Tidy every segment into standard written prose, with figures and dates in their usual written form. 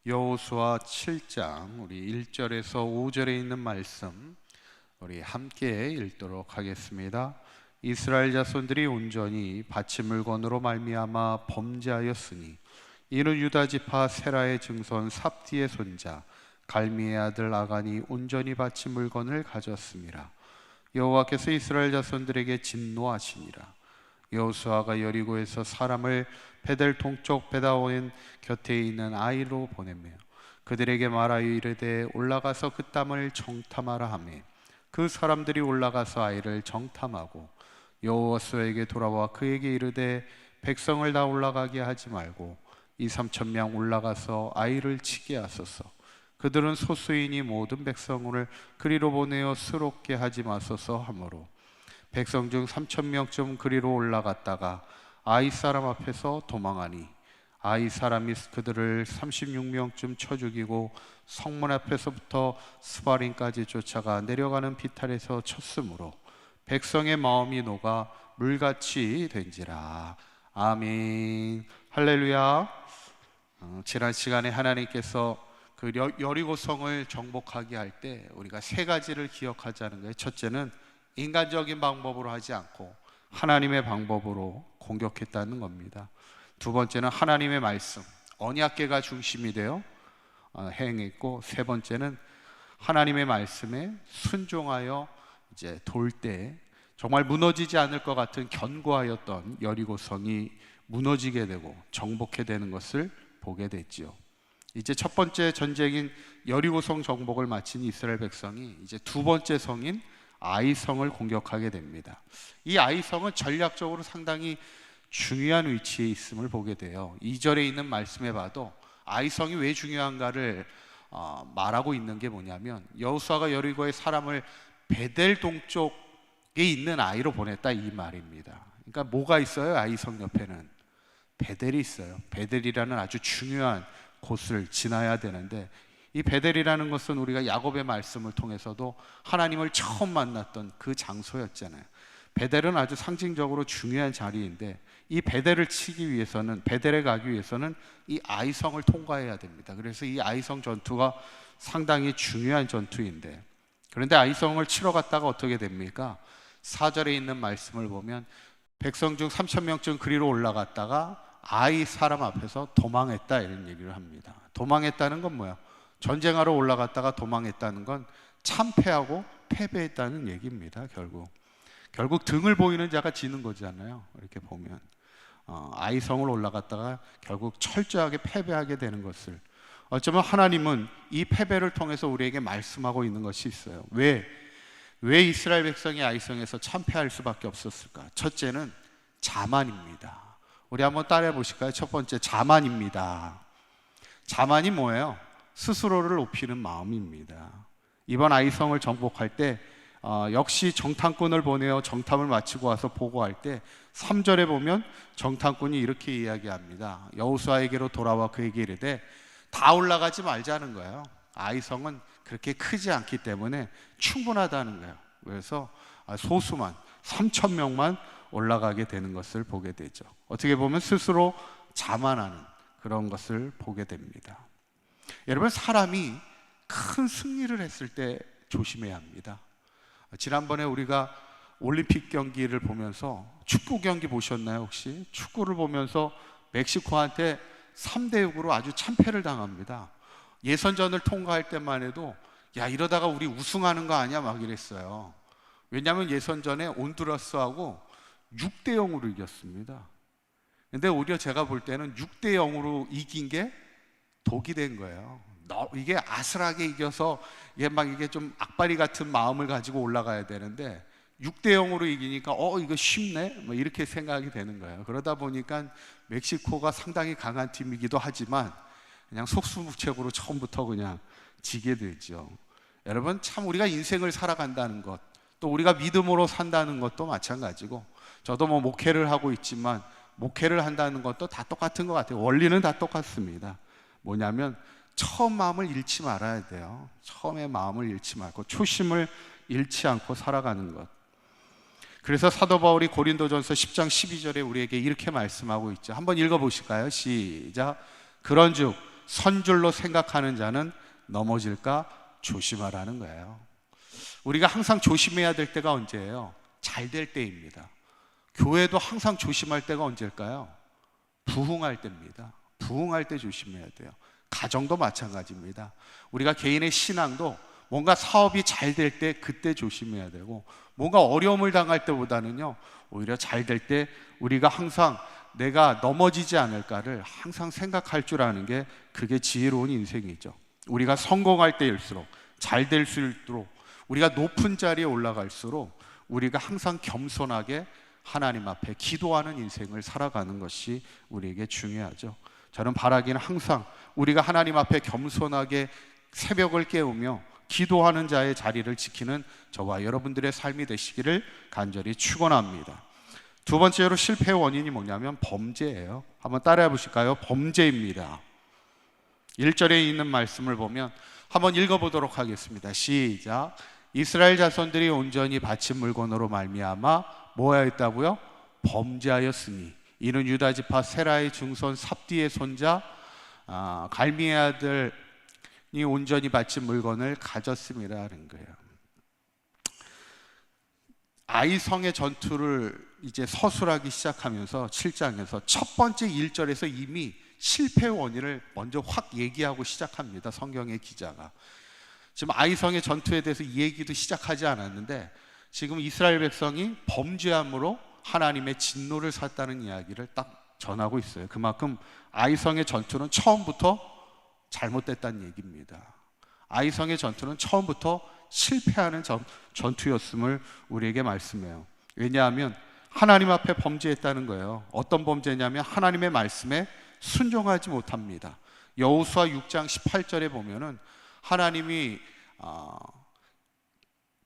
여호수아 7장 우리 1절에서 5절에 있는 말씀 우리 함께 읽도록 하겠습니다. 이스라엘 자손들이 온전히 바친 물건으로 말미암아 범죄하였으니 이는 유다 지파 세라의 증손 삽디의 손자 갈미의 아들 아간이 온전히 바친 물건을 가졌습니다. 여호와께서 이스라엘 자손들에게 진노하시니라. 여호수아가 여리고에서 사람을 베델 동쪽 베다온 곁에 있는 아이로 보내며 그들에게 말하여 이르되 올라가서 그 땅을 정탐하라 하며 그 사람들이 올라가서 아이를 정탐하고 여호수아에게 돌아와 그에게 이르되 백성을 다 올라가게 하지 말고 2-3천 명 올라가서 아이를 치게 하소서. 그들은 소수이니 모든 백성을 그리로 보내어 수롭게 하지 마소서 하므로 백성 중 3천 명쯤 그리로 올라갔다가 아이 사람 앞에서 도망하니 아이 사람이 그들을 36명쯤 쳐 죽이고 성문 앞에서부터 스바림까지 쫓아가 내려가는 비탈에서 쳤으므로 백성의 마음이 녹아 물같이 된지라. 아멘. 할렐루야. 지난 시간에 하나님께서 그 여리고성을 정복하게 할 때 우리가 세 가지를 기억하자는 거예요. 첫째는 인간적인 방법으로 하지 않고 하나님의 방법으로 공격했다는 겁니다. 두 번째는 하나님의 말씀, 언약궤가 중심이 되어 행했고, 세 번째는 하나님의 말씀에 순종하여 이제 돌 때 정말 무너지지 않을 것 같은 견고하였던 여리고성이 무너지게 되고 정복해 되는 것을 보게 됐지요. 이제 첫 번째 전쟁인 여리고성 정복을 마친 이스라엘 백성이 이제 두 번째 성인 아이성을 공격하게 됩니다. 이 아이성은 전략적으로 상당히 중요한 위치에 있음을 보게 돼요. 2절에 있는 말씀에 봐도 아이성이 왜 중요한가를 말하고 있는 게 뭐냐면 여호수아가 여리고의 사람을 베델 동쪽에 있는 아이로 보냈다 이 말입니다. 그러니까 뭐가 있어요? 아이성 옆에는 베델이 있어요. 베델이라는 아주 중요한 곳을 지나야 되는데 이 베델이라는 것은 우리가 야곱의 말씀을 통해서도 하나님을 처음 만났던 그 장소였잖아요. 베델은 아주 상징적으로 중요한 자리인데 이 베델을 치기 위해서는, 베델에 가기 위해서는 이 아이성을 통과해야 됩니다. 그래서 이 아이성 전투가 상당히 중요한 전투인데, 그런데 아이성을 치러 갔다가 어떻게 됩니까? 4절에 있는 말씀을 보면 백성 중 3천 명쯤 그리로 올라갔다가 아이 사람 앞에서 도망했다 이런 얘기를 합니다. 도망했다는 건 뭐야? 전쟁하러 올라갔다가 도망했다는 건 참패하고 패배했다는 얘기입니다. 결국 등을 보이는 자가 지는 거잖아요. 이렇게 보면 아이성을 올라갔다가 결국 철저하게 패배하게 되는 것을, 어쩌면 하나님은 이 패배를 통해서 우리에게 말씀하고 있는 것이 있어요. 왜 이스라엘 백성이 아이성에서 참패할 수밖에 없었을까? 첫째는 자만입니다. 우리 한번 따라해 보실까요? 첫 번째, 자만입니다. 자만이 뭐예요? 스스로를 높이는 마음입니다. 이번 아이성을 정복할 때 역시 정탐꾼을 보내어 정탐을 마치고 와서 보고할 때 3절에 보면 정탐꾼이 이렇게 이야기합니다. 여호수아에게로 돌아와 그에게 이르되 다 올라가지 말자는 거예요. 아이성은 그렇게 크지 않기 때문에 충분하다는 거예요. 그래서 소수만 3천 명만 올라가게 되는 것을 보게 되죠. 어떻게 보면 스스로 자만하는 그런 것을 보게 됩니다. 여러분, 사람이 큰 승리를 했을 때 조심해야 합니다. 지난번에 우리가 올림픽 경기를 보면서 축구 경기 보셨나요? 혹시 축구를 보면서 멕시코한테 3-6으로 아주 참패를 당합니다. 예선전을 통과할 때만 해도 야, 이러다가 우리 우승하는 거 아니야? 막 이랬어요. 왜냐하면 예선전에 온두라스하고 6-0으로 이겼습니다. 근데 오히려 제가 볼 때는 6-0으로 이긴 게 독이 된 거예요. 이게 아슬하게 이겨서 이게 좀 악바리 같은 마음을 가지고 올라가야 되는데 6-0으로 이기니까 이거 쉽네? 뭐 이렇게 생각이 되는 거예요. 그러다 보니까 멕시코가 상당히 강한 팀이기도 하지만 그냥 속수무책으로 처음부터 그냥 지게 되죠. 여러분, 참 우리가 인생을 살아간다는 것, 또 우리가 믿음으로 산다는 것도 마찬가지고, 저도 뭐 목회를 하고 있지만 목회를 한다는 것도 다 똑같은 것 같아요. 원리는 다 똑같습니다. 뭐냐면 처음 마음을 잃지 말아야 돼요. 처음에 마음을 잃지 말고 초심을 잃지 않고 살아가는 것. 그래서 사도 바울이 고린도전서 10장 12절에 우리에게 이렇게 말씀하고 있죠. 한번 읽어보실까요? 시작. 그런즉 선 줄로 생각하는 자는 넘어질까 조심하라는 거예요. 우리가 항상 조심해야 될 때가 언제예요? 잘 될 때입니다. 교회도 항상 조심할 때가 언제일까요? 부흥할 때입니다. 부흥할 때 조심해야 돼요. 가정도 마찬가지입니다. 우리가 개인의 신앙도 뭔가 사업이 잘 될 때 그때 조심해야 되고, 뭔가 어려움을 당할 때보다는요, 오히려 잘 될 때 우리가 항상 내가 넘어지지 않을까를 항상 생각할 줄 아는 게, 그게 지혜로운 인생이죠. 우리가 성공할 때일수록, 잘 될수록, 우리가 높은 자리에 올라갈수록 우리가 항상 겸손하게 하나님 앞에 기도하는 인생을 살아가는 것이 우리에게 중요하죠. 저는 바라기는 항상 우리가 하나님 앞에 겸손하게 새벽을 깨우며 기도하는 자의 자리를 지키는 저와 여러분들의 삶이 되시기를 간절히 축원합니다. 두 번째로 실패의 원인이 뭐냐면 범죄예요. 한번 따라해 보실까요? 범죄입니다. 1절에 있는 말씀을 보면 한번 읽어보도록 하겠습니다. 시작. 이스라엘 자손들이 온전히 바친 물건으로 말미암아 뭐하였다고요? 범죄하였으니 이는 유다 지파 세라의 중손 삽디의 손자 갈미의 아들이 온전히 바친 물건을 가졌음이라 하는 거예요. 아이성의 전투를 이제 서술하기 시작하면서 7장에서 첫 번째 1절에서 이미 실패 원인을 먼저 확 얘기하고 시작합니다. 성경의 기자가 지금 아이성의 전투에 대해서 이 얘기도 시작하지 않았는데, 지금 이스라엘 백성이 범죄함으로 하나님의 진노를 샀다는 이야기를 딱 전하고 있어요. 그만큼 아이성의 전투는 처음부터 잘못됐다는 얘기입니다. 아이성의 전투는 처음부터 실패하는 전투였음을 우리에게 말씀해요. 왜냐하면 하나님 앞에 범죄했다는 거예요. 어떤 범죄냐면 하나님의 말씀에 순종하지 못합니다. 여호수아 6장 18절에 보면은 하나님이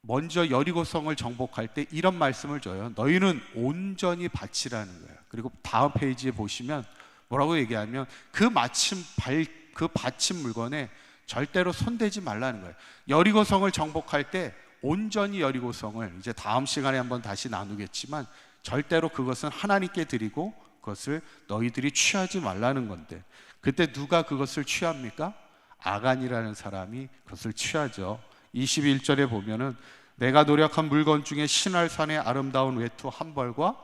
먼저 여리고성을 정복할 때 이런 말씀을 줘요. 너희는 온전히 바치라는 거예요. 그리고 다음 페이지에 보시면 뭐라고 얘기하면 그 바친 물건에 절대로 손대지 말라는 거예요. 여리고성을 정복할 때 온전히 여리고성을, 이제 다음 시간에 한번 다시 나누겠지만, 절대로 그것은 하나님께 드리고 그것을 너희들이 취하지 말라는 건데, 그때 누가 그것을 취합니까? 아간이라는 사람이 그것을 취하죠. 21절에 보면은 내가 노력한 물건 중에 신할산의 아름다운 외투 한 벌과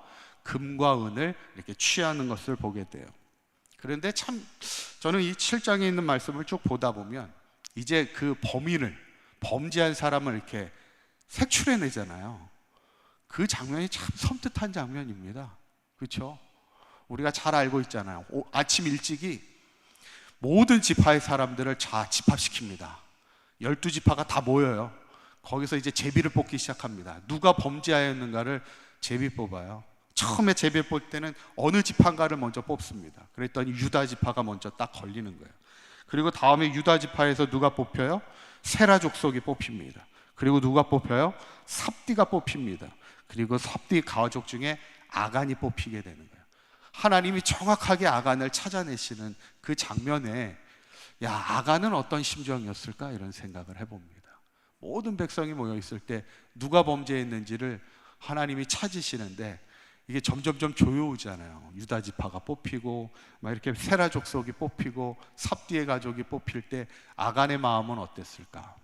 금과 은을 이렇게 취하는 것을 보게 돼요. 그런데 참 저는 이 7장에 있는 말씀을 쭉 보다 보면 이제 그 범죄한 사람을 이렇게 색출해내잖아요. 그 장면이 참 섬뜩한 장면입니다. 그렇죠? 우리가 잘 알고 있잖아요. 아침 일찍이 모든 지파의 사람들을 다 집합시킵니다. 12지파가 다 모여요. 거기서 이제 제비를 뽑기 시작합니다. 누가 범죄하였는가를 제비 뽑아요. 처음에 제비 뽑을 때는 어느 지파인가를 먼저 뽑습니다. 그랬더니 유다 지파가 먼저 딱 걸리는 거예요. 그리고 다음에 유다 지파에서 누가 뽑혀요? 세라 족속이 뽑힙니다. 그리고 누가 뽑혀요? 삽디가 뽑힙니다. 그리고 삽디 가족 중에 아간이 뽑히게 되는 거예요. 하나님이 정확하게 아간을 찾아내시는 그 장면에, 야, 아간은 어떤 심정이었을까? 이런 생각을 해봅니다. 모든 백성이 모여 있을 때 누가 범죄했는지를 하나님이 찾으시는데, 이게 점점점 조여오잖아요. 유다 지파가 뽑히고 막 이렇게 세라 족속이 뽑히고 삽디의 가족이 뽑힐 때 아간의 마음은 어땠을까?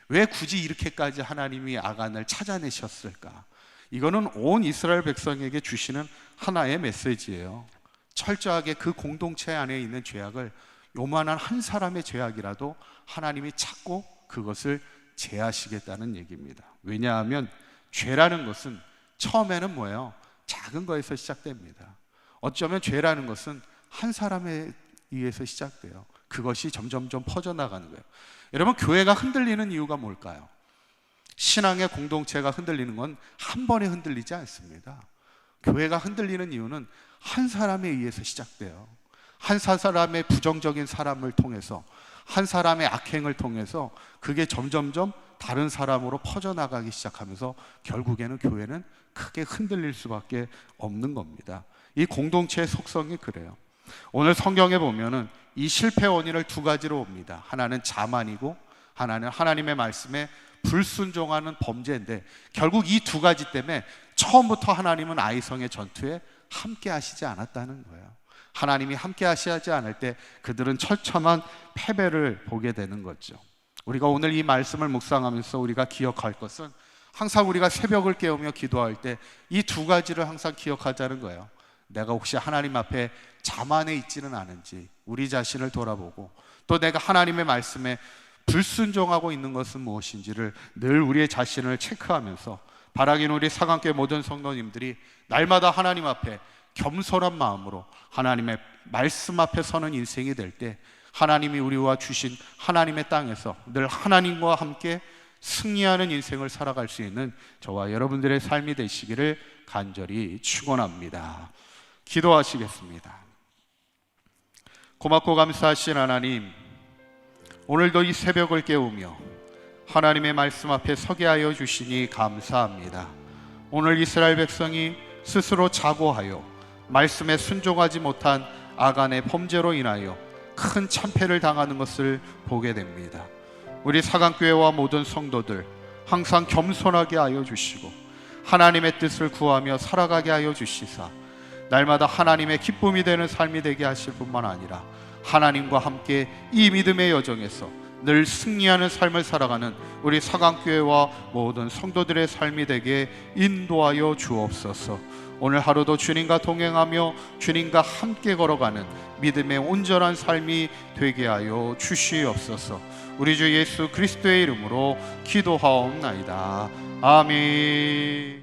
왜 굳이 이렇게까지 하나님이 아간을 찾아내셨을까? 이거는 온 이스라엘 백성에게 주시는 하나의 메시지예요. 철저하게 그 공동체 안에 있는 죄악을, 요만한 한 사람의 죄악이라도 하나님이 찾고 그것을 제하시겠다는 얘기입니다. 왜냐하면 죄라는 것은 처음에는 뭐예요? 작은 거에서 시작됩니다. 어쩌면 죄라는 것은 한 사람에 의해서 시작돼요. 그것이 점점점 퍼져나가는 거예요. 여러분, 교회가 흔들리는 이유가 뭘까요? 신앙의 공동체가 흔들리는 건 한 번에 흔들리지 않습니다. 교회가 흔들리는 이유는 한 사람에 의해서 시작돼요. 한 사람의 부정적인 사람을 통해서, 한 사람의 악행을 통해서 그게 점점점 다른 사람으로 퍼져나가기 시작하면서 결국에는 교회는 크게 흔들릴 수밖에 없는 겁니다. 이 공동체의 속성이 그래요. 오늘 성경에 보면은 이 실패 원인을 두 가지로 봅니다. 하나는 자만이고 하나는 하나님의 말씀에 불순종하는 범죄인데, 결국 이 두 가지 때문에 처음부터 하나님은 아이성의 전투에 함께 하시지 않았다는 거예요. 하나님이 함께 하시지 않을 때 그들은 처참한 패배를 보게 되는 거죠. 우리가 오늘 이 말씀을 묵상하면서 우리가 기억할 것은 항상 우리가 새벽을 깨우며 기도할 때 이 두 가지를 항상 기억하자는 거예요. 내가 혹시 하나님 앞에 자만해 있지는 않은지 우리 자신을 돌아보고, 또 내가 하나님의 말씀에 불순종하고 있는 것은 무엇인지를 늘 우리의 자신을 체크하면서, 바라기는 우리 사강교회 모든 성도님들이 날마다 하나님 앞에 겸손한 마음으로 하나님의 말씀 앞에 서는 인생이 될 때 하나님이 우리와 주신 하나님의 땅에서 늘 하나님과 함께 승리하는 인생을 살아갈 수 있는 저와 여러분들의 삶이 되시기를 간절히 축원합니다. 기도하시겠습니다. 고맙고 감사하신 하나님, 오늘도 이 새벽을 깨우며 하나님의 말씀 앞에 서게 하여 주시니 감사합니다. 오늘 이스라엘 백성이 스스로 자고하여 말씀에 순종하지 못한 아간의 범죄로 인하여 큰 참패를 당하는 것을 보게 됩니다. 우리 사강교회와 모든 성도들 항상 겸손하게 하여 주시고 하나님의 뜻을 구하며 살아가게 하여 주시사 날마다 하나님의 기쁨이 되는 삶이 되게 하실 뿐만 아니라 하나님과 함께 이 믿음의 여정에서 늘 승리하는 삶을 살아가는 우리 사강교회와 모든 성도들의 삶이 되게 인도하여 주옵소서. 오늘 하루도 주님과 동행하며 주님과 함께 걸어가는 믿음의 온전한 삶이 되게 하여 주시옵소서. 우리 주 예수 그리스도의 이름으로 기도하옵나이다. 아멘.